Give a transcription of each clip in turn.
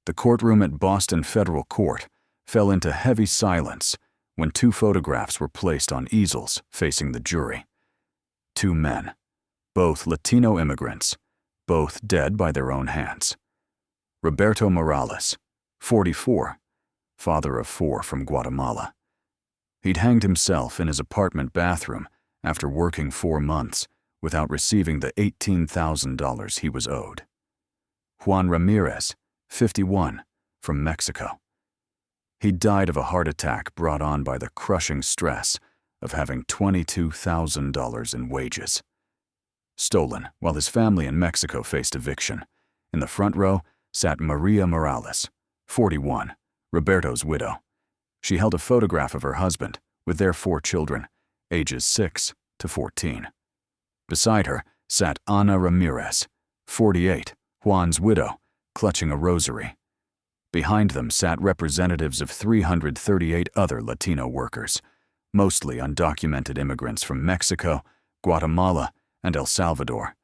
The courtroom at Boston Federal Court fell into heavy silence when two photographs were placed on easels facing the jury. Two men, both Latino immigrants, both dead by their own hands. Roberto Morales, 44, father of 4 from Guatemala. He'd hanged himself in his apartment bathroom after working 4 months without receiving the $18,000 he was owed. Juan Ramirez, 51, from Mexico. He died of a heart attack brought on by the crushing stress of having $22,000 in wages. Stolen while his family in Mexico faced eviction. In the front row sat Maria Morales, 41, Roberto's widow. She held a photograph of her husband with their 4 children, ages 6 to 14. Beside her sat Ana Ramirez, 48, Juan's widow, clutching a rosary. Behind them sat representatives of 338 other Latino workers, mostly undocumented immigrants from Mexico, Guatemala, and El Salvador,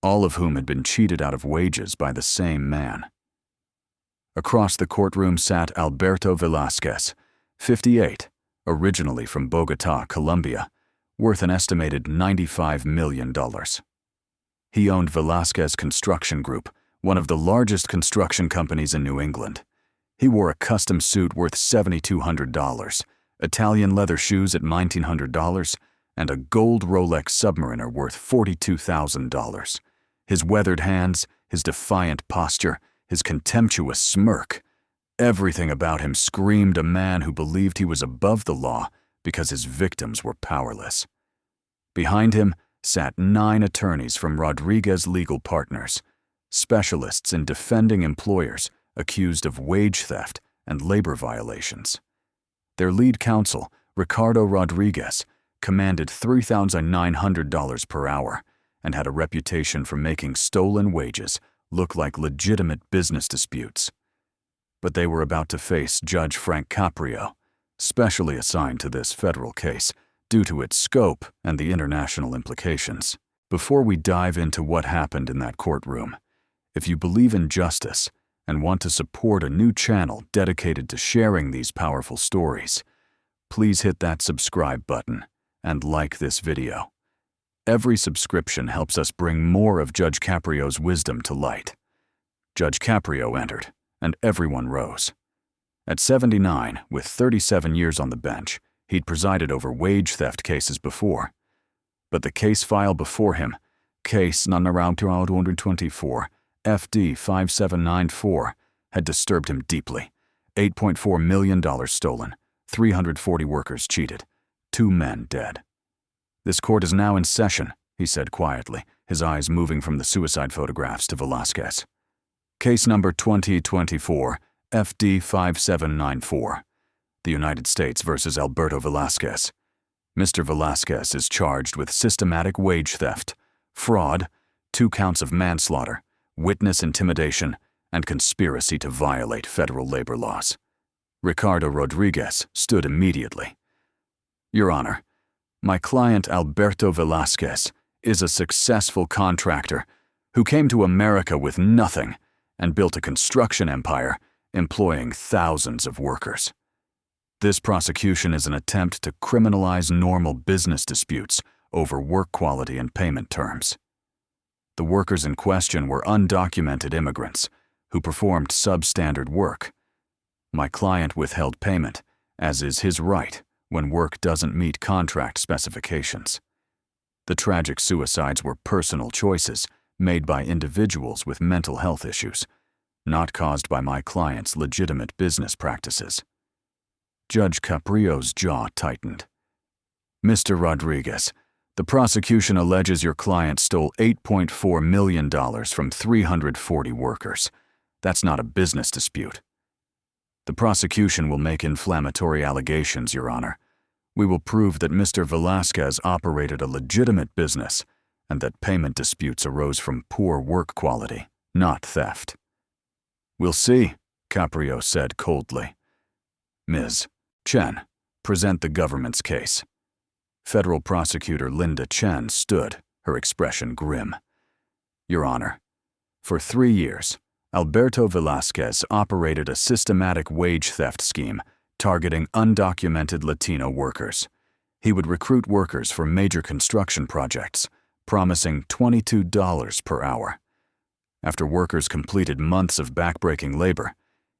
all of whom had been cheated out of wages by the same man. Across the courtroom sat Alberto Velasquez, 58, originally from Bogotá, Colombia, worth an estimated $95 million. He owned Velasquez Construction Group, one of the largest construction companies in New England. He wore a custom suit worth $7,200, Italian leather shoes at $1,900, and a gold Rolex Submariner worth $42,000. His weathered hands, his defiant posture, his contemptuous smirk, everything about him screamed a man who believed he was above the law because his victims were powerless. Behind him sat 9 attorneys from Rodriguez Legal Partners, specialists in defending employers accused of wage theft and labor violations. Their lead counsel, Ricardo Rodriguez, commanded $3,900 per hour and had a reputation for making stolen wages look like legitimate business disputes. But they were about to face Judge Frankcaprio, specially assigned to this federal case due to its scope and the international implications. Before we dive into what happened in that courtroom, if you believe in justice and want to support a new channel dedicated to sharing these powerful stories, please hit that subscribe button and like this video. Every subscription helps us bring more of Judge Caprio's wisdom to light. Judge Caprio entered, and everyone rose. At 79, with 37 years on the bench, he'd presided over wage theft cases before. But the case file before him, case number 224, FD 5794, had disturbed him deeply. $8.4 million stolen, 340 workers cheated, 2 men dead. "This court is now in session," he said quietly, his eyes moving from the suicide photographs to Velasquez. Case number 2024, FD 5794, the United States versus Alberto Velasquez. Mr. Velasquez is charged with systematic wage theft, fraud, 2 counts of manslaughter, witness intimidation, and conspiracy to violate federal labor laws. Ricardo Rodriguez stood immediately. "Your Honor, my client Alberto Velasquez is a successful contractor who came to America with nothing and built a construction empire employing thousands of workers. This prosecution is an attempt to criminalize normal business disputes over work quality and payment terms. The workers in question were undocumented immigrants who performed substandard work. My client withheld payment, as is his right when work doesn't meet contract specifications. The tragic suicides were personal choices made by individuals with mental health issues, not caused by my client's legitimate business practices." Judge Caprio's jaw tightened. "Mr. Rodriguez, the prosecution alleges your client stole $8.4 million from 340 workers. That's not a business dispute. The prosecution will make inflammatory allegations, Your Honor. We will prove that Mr. Velasquez operated a legitimate business and that payment disputes arose from poor work quality, not theft." "We'll see," Caprio said coldly. "Ms. Chen, present the government's case." Federal Prosecutor Linda Chen stood, her expression grim. "Your Honor, for 3 years, Alberto Velázquez operated a systematic wage theft scheme targeting undocumented Latino workers. He would recruit workers for major construction projects, promising $22 per hour. After workers completed months of backbreaking labor,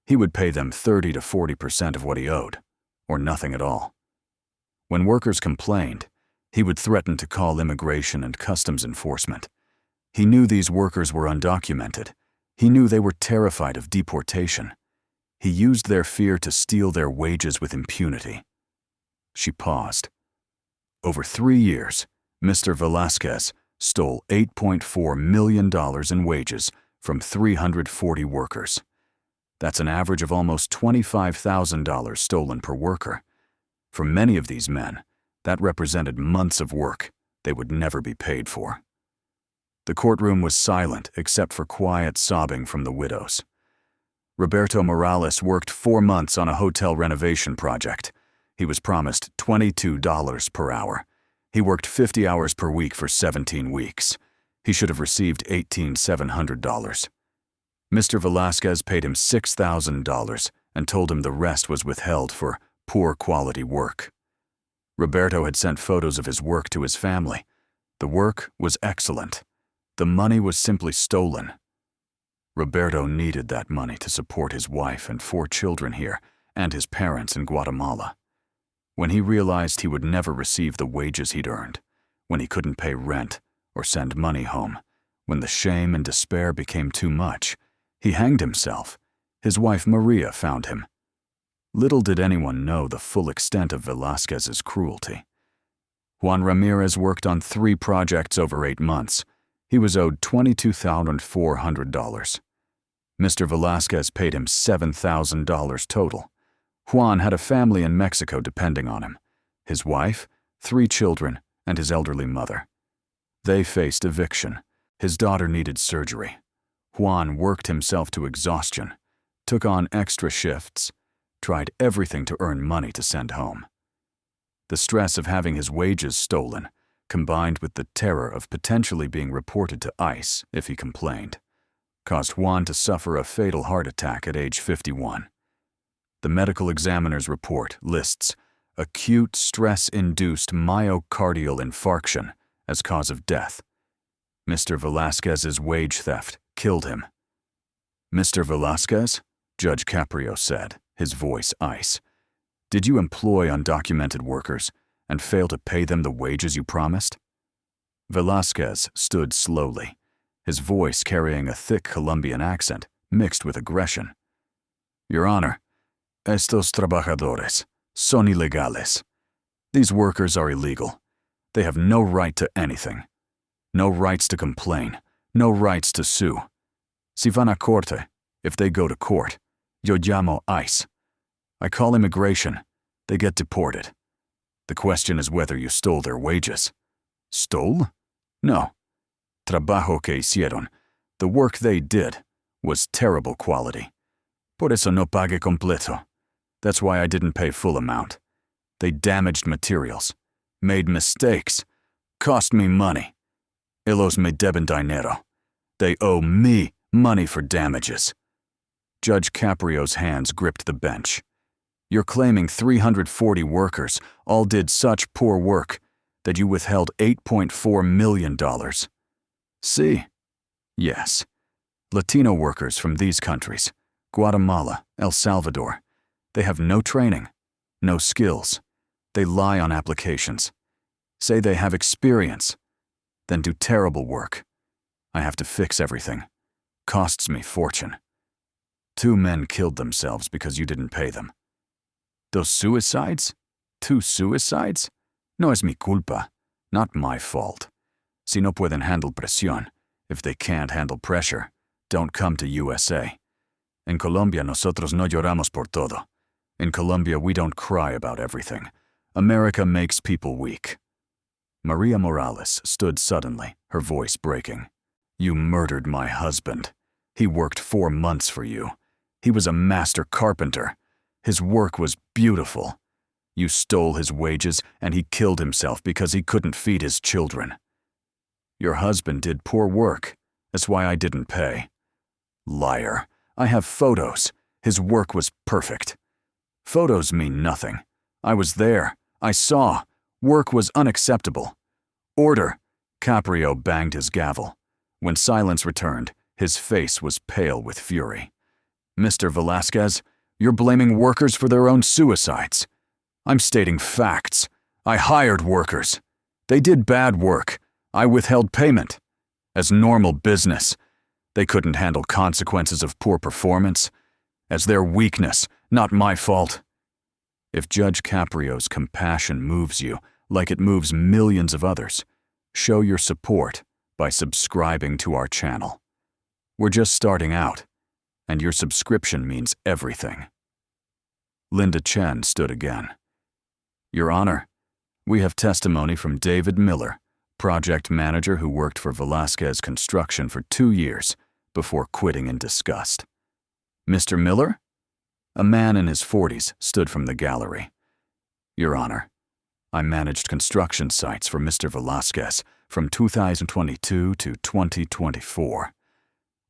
he would pay them 30 to 40% of what he owed, or nothing at all. When workers complained, he would threaten to call immigration and customs enforcement. He knew these workers were undocumented. He knew they were terrified of deportation. He used their fear to steal their wages with impunity. She paused. Over 3 years, Mr. Velázquez stole $8.4 million in wages from 340 workers. That's an average of almost $25,000 stolen per worker. For many of these men, that represented months of work they would never be paid for. The courtroom was silent except for quiet sobbing from the widows. Roberto Morales worked 4 months on a hotel renovation project. He was promised $22 per hour. He worked 50 hours per week for 17 weeks. He should have received $18,700. Mr. Velázquez paid him $6,000 and told him the rest was withheld for poor quality work. Roberto had sent photos of his work to his family. The work was excellent. The money was simply stolen. Roberto needed that money to support his wife and 4 children here and his parents in Guatemala. When he realized he would never receive the wages he'd earned, when he couldn't pay rent or send money home, when the shame and despair became too much, he hanged himself. His wife Maria found him. Little did anyone know the full extent of Velázquez's cruelty. Juan Ramirez worked on 3 projects over 8 months. He was owed $22,400. Mr. Velázquez paid him $7,000 total. Juan had a family in Mexico depending on him, his wife, 3 children, and his elderly mother. They faced eviction. His daughter needed surgery. Juan worked himself to exhaustion, took on extra shifts, tried everything to earn money to send home. The stress of having his wages stolen, combined with the terror of potentially being reported to ICE if he complained, caused Juan to suffer a fatal heart attack at age 51. The medical examiner's report lists acute stress-induced myocardial infarction as cause of death. Mr. Velázquez's wage theft killed him. "Mr. Velázquez," Judge Caprio said, his voice ice, "did you employ undocumented workers and fail to pay them the wages you promised?" Velázquez stood slowly, his voice carrying a thick Colombian accent mixed with aggression. "Your Honor, estos trabajadores son ilegales. These workers are illegal. They have no right to anything. No rights to complain, no rights to sue. Si van a corte, if they go to court, yo llamo ICE. I call immigration. They get deported. The question is whether you stole their wages." "Stole? No. Trabajo que hicieron, the work they did, was terrible quality. Por eso no pague completo. That's why I didn't pay full amount. They damaged materials, made mistakes, cost me money. Ellos me deben dinero. They owe me money for damages." Judge Caprio's hands gripped the bench. "You're claiming 340 workers all did such poor work that you withheld $8.4 million. See? Yes. Latino workers from these countries, Guatemala, El Salvador, they have no training, no skills. They lie on applications, say they have experience, then do terrible work. I have to fix everything. Costs me fortune. 2 men killed themselves because you didn't pay them. Those suicides? 2 suicides? No es mi culpa, not my fault. Si no pueden handle presión, if they can't handle pressure, don't come to USA. En Colombia nosotros no lloramos por todo. In Colombia we don't cry about everything. America makes people weak." Maria Morales stood suddenly, her voice breaking. "You murdered my husband. He worked 4 months for you. He was a master carpenter. His work was beautiful. You stole his wages and he killed himself because he couldn't feed his children. Your husband did poor work. That's why I didn't pay. Liar. I have photos. His work was perfect. Photos mean nothing. I was there. I saw. Work was unacceptable. Order! Caprio banged his gavel. When silence returned, his face was pale with fury. Mr. Velasquez, you're blaming workers for their own suicides. I'm stating facts. I hired workers. They did bad work. I withheld payment. As normal business. They couldn't handle consequences of poor performance. As their weakness, not my fault. If Judge Caprio's compassion moves you, like it moves millions of others, show your support by subscribing to our channel. We're just starting out, and your subscription means everything. Linda Chen stood again. Your Honor, we have testimony from David Miller, project manager who worked for Velasquez Construction for 2 years before quitting in disgust. Mr. Miller? A man in his 40s stood from the gallery. Your Honor, I managed construction sites for Mr. Velasquez from 2022 to 2024.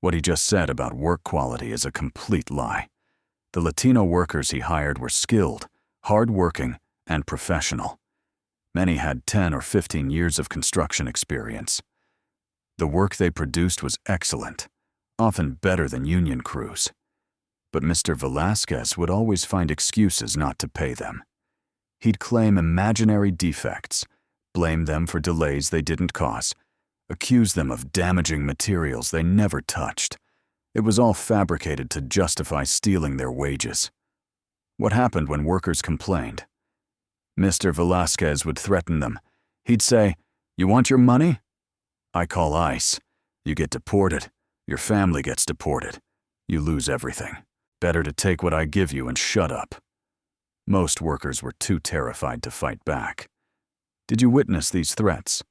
What he just said about work quality is a complete lie. The Latino workers he hired were skilled, hard-working, and professional. Many had 10 or 15 years of construction experience. The work they produced was excellent, often better than union crews. But Mr. Velasquez would always find excuses not to pay them. He'd claim imaginary defects, blame them for delays they didn't cause, accuse them of damaging materials they never touched. It was all fabricated to justify stealing their wages. What happened when workers complained? Mr. Velasquez would threaten them. He'd say, "You want your money? I call ICE. You get deported. Your family gets deported. You lose everything. Better to take what I give you and shut up." Most workers were too terrified to fight back. Did you witness these threats?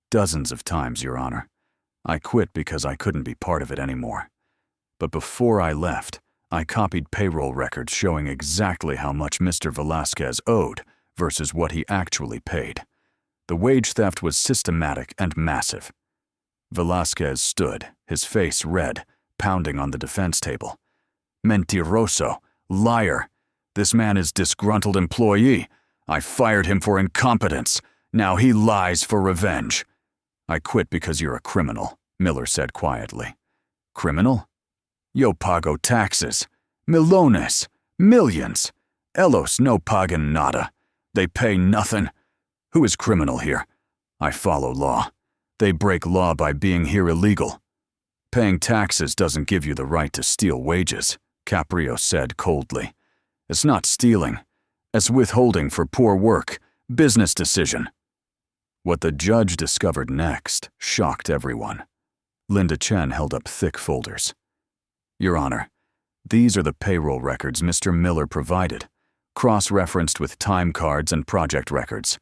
Dozens of times, Your Honor. I quit because I couldn't be part of it anymore. But before I left, I copied payroll records showing exactly how much Mr. Velasquez owed versus what he actually paid. The wage theft was systematic and massive. Velasquez stood, his face red, pounding on the defense table. Mentiroso, liar. This man is disgruntled employee. I fired him for incompetence. Now he lies for revenge. I quit because you're a criminal, Miller said quietly. Criminal? Yo pago taxes. Millones. Millions. Ellos no pagan nada. They pay nothing. Who is criminal here? I follow law. They break law by being here illegal. Paying taxes doesn't give you the right to steal wages, Caprio said coldly. It's not stealing. It's withholding for poor work. Business decision. What the judge discovered next shocked everyone. Linda Chen held up thick folders. Your Honor, these are the payroll records Mr. Miller provided, cross-referenced with time cards and project records.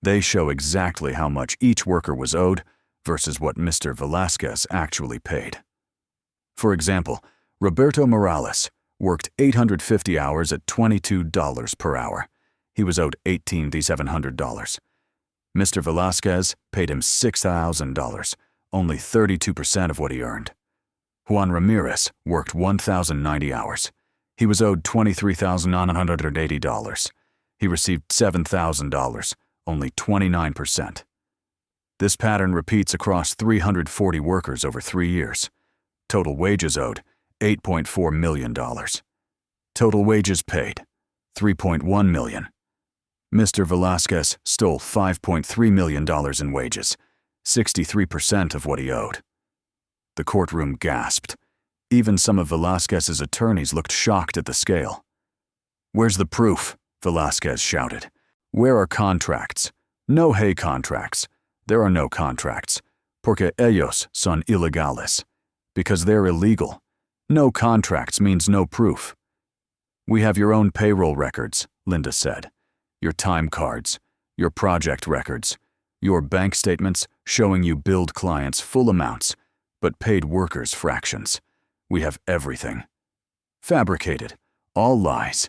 They show exactly how much each worker was owed versus what Mr. Velasquez actually paid. For example, Roberto Morales worked 850 hours at $22 per hour. He was owed $1,800. Mr. Velasquez paid him $6,000, only 32% of what he earned. Juan Ramirez worked 1,090 hours. He was owed $23,980. He received $7,000, only 29%. This pattern repeats across 340 workers over 3 years. Total wages owed, $8.4 million. Total wages paid, $3.1 million. Mr. Velasquez stole $5.3 million in wages, 63% of what he owed. The courtroom gasped. Even some of Velasquez's attorneys looked shocked at the scale. Where's the proof? Velasquez shouted. Where are contracts? No hay contracts. There are no contracts. Porque ellos son ilegales. Because they're illegal. No contracts means no proof. We have your own payroll records, Linda said. Your time cards, your project records, your bank statements showing you billed clients full amounts, but paid workers fractions. We have everything. Fabricated, all lies.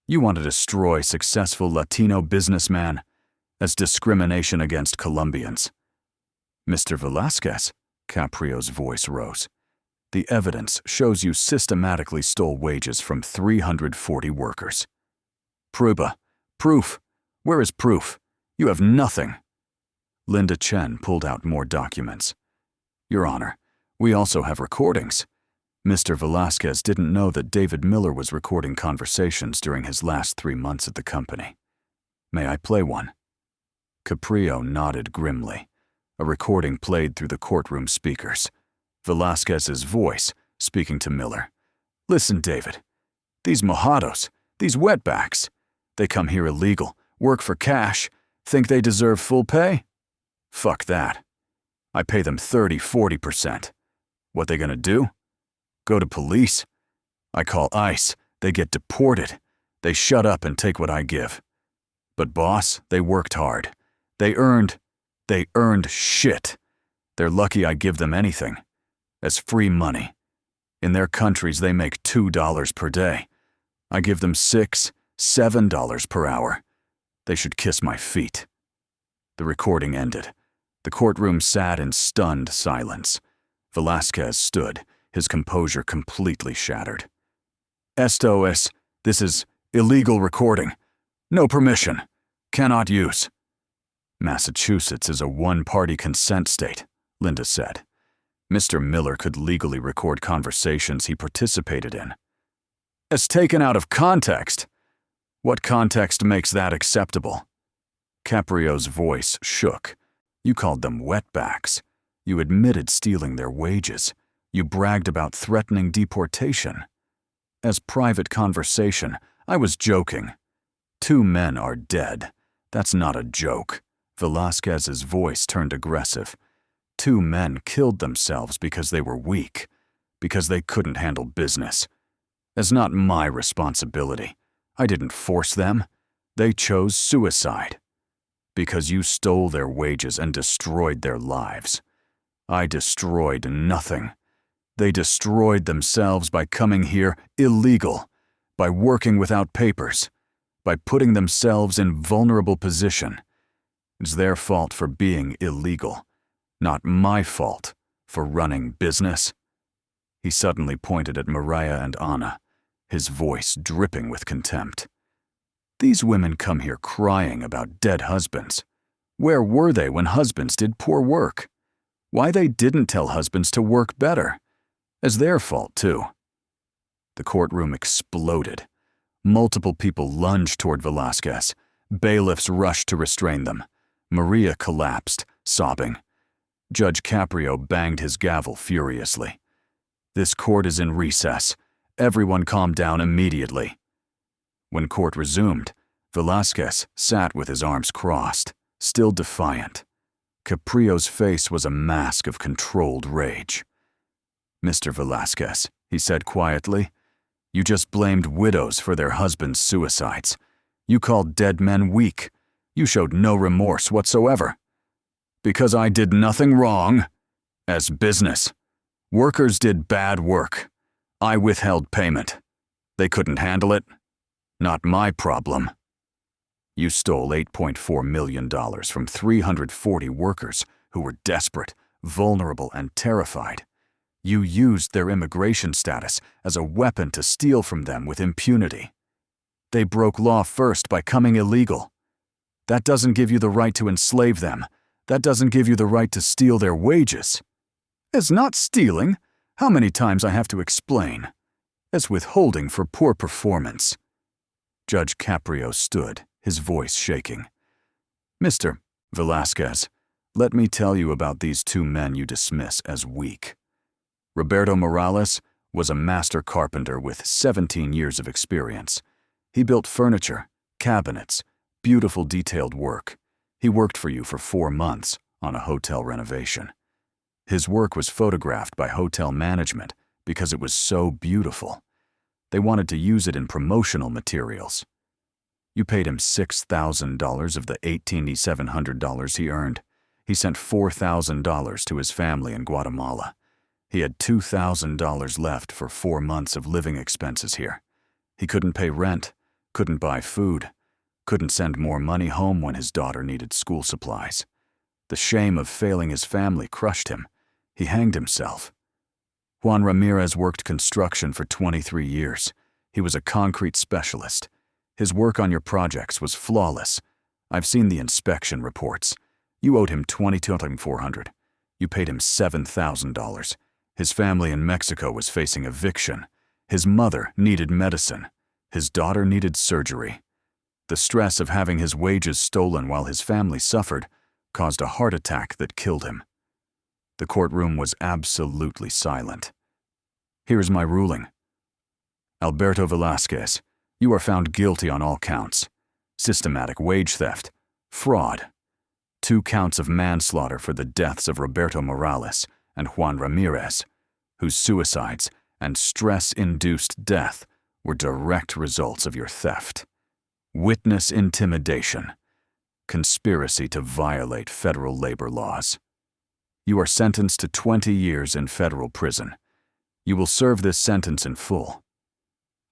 You want to destroy successful Latino businessman? That's discrimination against Colombians. Mr. Velasquez, Caprio's voice rose. The evidence shows you systematically stole wages from 340 workers. Pruba. Proof. Where is proof? You have nothing. Linda Chen pulled out more documents. Your Honor, we also have recordings. Mr. Velasquez didn't know that David Miller was recording conversations during his last 3 months at the company. May I play one? Caprio nodded grimly. A recording played through the courtroom speakers. Velasquez's voice, speaking to Miller. Listen, David. These mojados, these wetbacks, they come here illegal, work for cash, think they deserve full pay? Fuck that. I pay them 30–40%. What they gonna do? Go to police? I call ICE, they get deported. They shut up and take what I give. But boss, they worked hard. They earned shit. They're lucky I give them anything. As free money. In their countries, they make $2 per day. I give them $6–7 per hour. They should kiss my feet. The recording ended. The courtroom sat in stunned silence. Velasquez stood, his composure completely shattered. Esto es, this is illegal recording. No permission. Cannot use. Massachusetts is a one-party consent state, Linda said. Mr. Miller could legally record conversations he participated in. As taken out of context. What context makes that acceptable? Caprio's voice shook. You called them wetbacks. You admitted stealing their wages. You bragged about threatening deportation. As private conversation, I was joking. 2 men are dead. That's not a joke. Velasquez's voice turned aggressive. 2 men killed themselves because they were weak, because they couldn't handle business. It's not my responsibility. I didn't force them. They chose suicide. Because you stole their wages and destroyed their lives. I destroyed nothing. They destroyed themselves by coming here illegal, by working without papers, by putting themselves in vulnerable position. It's their fault for being illegal, not my fault for running business. He suddenly pointed at Mariah and Anna, his voice dripping with contempt. These women come here crying about dead husbands. Where were they when husbands did poor work? Why they didn't tell husbands to work better? It's their fault, too. The courtroom exploded. Multiple people lunged toward Velasquez. Bailiffs rushed to restrain them. Maria collapsed, sobbing. Judge Caprio banged his gavel furiously. This court is in recess. Everyone calm down immediately. When court resumed, Velasquez sat with his arms crossed, still defiant. Caprio's face was a mask of controlled rage. Mr. Velasquez, he said quietly, you just blamed widows for their husbands' suicides. You called dead men weak. You showed no remorse whatsoever. Because I did nothing wrong. As business. Workers did bad work. I withheld payment. They couldn't handle it. Not my problem. You stole $8.4 million from 340 workers who were desperate, vulnerable, and terrified. You used their immigration status as a weapon to steal from them with impunity. They broke law first by coming illegal. That doesn't give you the right to enslave them. That doesn't give you the right to steal their wages. It's not stealing. How many times I have to explain? It's withholding for poor performance. Judge Caprio stood, his voice shaking. Mr. Velasquez, let me tell you about these 2 men you dismiss as weak. Roberto Morales was a master carpenter with 17 years of experience. He built furniture, cabinets, beautiful detailed work. He worked for you for 4 months on a hotel renovation. His work was photographed by hotel management because it was so beautiful. They wanted to use it in promotional materials. You paid him $6,000 of the $1,800 he earned. He sent $4,000 to his family in Guatemala. He had $2,000 left for 4 months of living expenses here. He couldn't pay rent, couldn't buy food, couldn't send more money home when his daughter needed school supplies. The shame of failing his family crushed him. He hanged himself. Juan Ramirez worked construction for 23 years. He was a concrete specialist. His work on your projects was flawless. I've seen the inspection reports. You owed him $22,400. You paid him $7,000. His family in Mexico was facing eviction. His mother needed medicine. His daughter needed surgery. The stress of having his wages stolen while his family suffered caused a heart attack that killed him. The courtroom was absolutely silent. Here's my ruling. Alberto Velasquez, you are found guilty on all counts: systematic wage theft, fraud, 2 counts of manslaughter for the deaths of Roberto Morales and Juan Ramirez, whose suicides and stress-induced death were direct results of your theft. Witness intimidation, conspiracy to violate federal labor laws. You are sentenced to 20 years in federal prison. You will serve this sentence in full.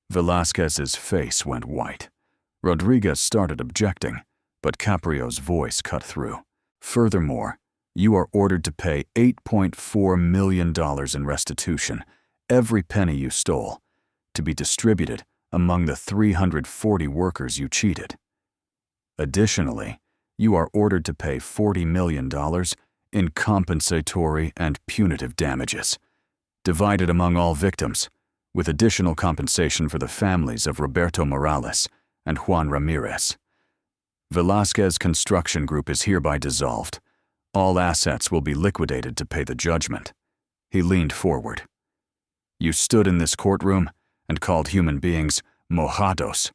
Velasquez's face went white. Rodriguez started objecting, but Caprio's voice cut through. Furthermore, you are ordered to pay $8.4 million in restitution, every penny you stole, to be distributed among the 340 workers you cheated. Additionally, you are ordered to pay $40 million in compensatory and punitive damages, divided among all victims, with additional compensation for the families of Roberto Morales and Juan Ramirez. Velasquez Construction Group is hereby dissolved. All assets will be liquidated to pay the judgment. He leaned forward. You stood in this courtroom and called human beings mojados,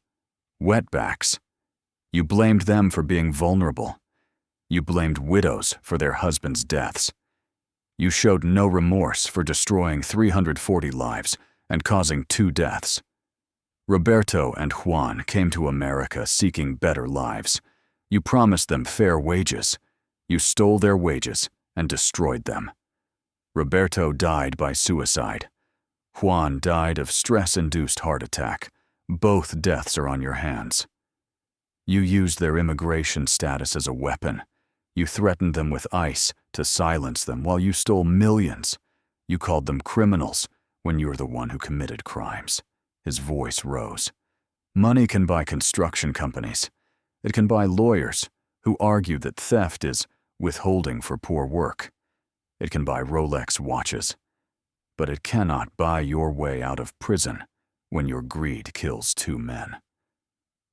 wetbacks. You blamed them for being vulnerable. You blamed widows for their husbands' deaths. You showed no remorse for destroying 340 lives and causing 2 deaths. Roberto and Juan came to America seeking better lives. You promised them fair wages. You stole their wages and destroyed them. Roberto died by suicide. Juan died of stress-induced heart attack. Both deaths are on your hands. You used their immigration status as a weapon. You threatened them with ICE to silence them while you stole millions. You called them criminals when you were the one who committed crimes. His voice rose. Money can buy construction companies. It can buy lawyers who argue that theft is withholding for poor work. It can buy Rolex watches. But it cannot buy your way out of prison when your greed kills 2 men.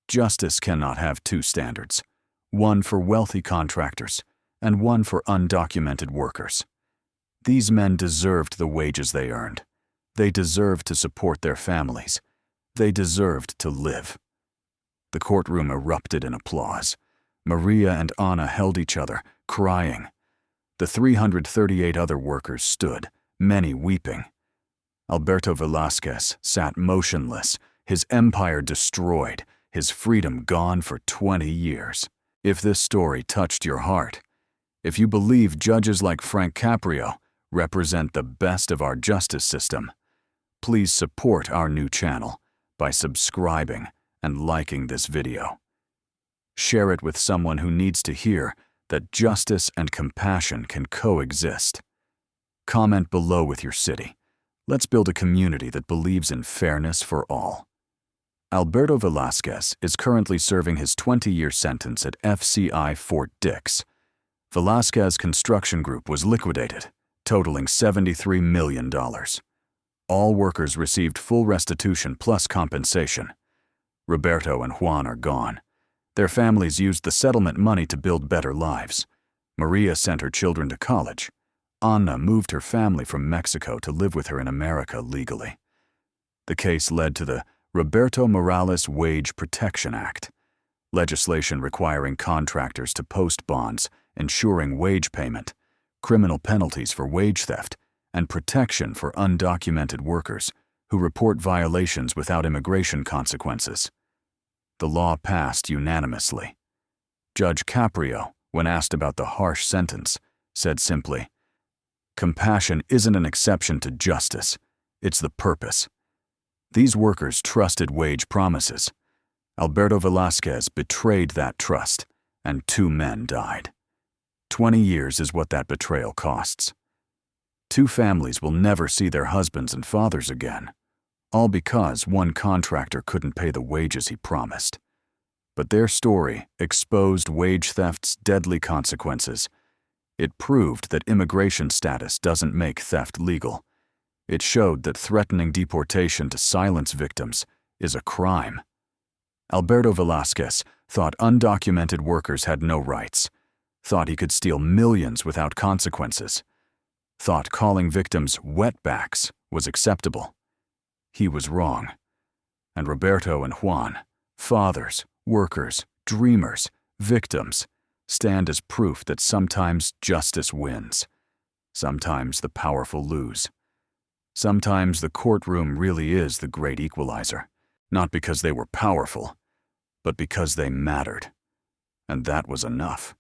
Justice cannot have 2 standards, one for wealthy contractors and one for undocumented workers. These men deserved the wages they earned. They deserved to support their families. They deserved to live. The courtroom erupted in applause. Maria and Ana held each other, crying. The 338 other workers stood, many weeping. Alberto Velasquez sat motionless, his empire destroyed, his freedom gone for 20 years. If this story touched your heart, if you believe judges like frankcaprio represent the best of our justice system, please support our new channel by subscribing and liking this video. Share it with someone who needs to hear that justice and compassion can coexist. Comment below with your city. Let's build a community that believes in fairness for all. Alberto Velasquez is currently serving his 20-year sentence at FCI Fort Dix. Velasquez Construction Group was liquidated, totaling $73 million. All workers received full restitution plus compensation. Roberto and Juan are gone. Their families used the settlement money to build better lives. Maria sent her children to college. Ana moved her family from Mexico to live with her in America legally. The case led to the Roberto Morales Wage Protection Act, legislation requiring contractors to post bonds ensuring wage payment, criminal penalties for wage theft, and protection for undocumented workers who report violations without immigration consequences. The law passed unanimously. Judge Caprio, when asked about the harsh sentence, said simply, "Compassion isn't an exception to justice, it's the purpose." These workers trusted wage promises. Alberto Velasquez betrayed that trust, and 2 men died. 20 years is what that betrayal costs. 2 families will never see their husbands and fathers again, all because one contractor couldn't pay the wages he promised. But their story exposed wage theft's deadly consequences. It proved that immigration status doesn't make theft legal. It showed that threatening deportation to silence victims is a crime. Alberto Velázquez thought undocumented workers had no rights, thought he could steal millions without consequences, thought calling victims wetbacks was acceptable. He was wrong. And Roberto and Juan, fathers, workers, dreamers, victims, stand as proof that sometimes justice wins. Sometimes the powerful lose. Sometimes the courtroom really is the great equalizer, not because they were powerful, but because they mattered. And that was enough.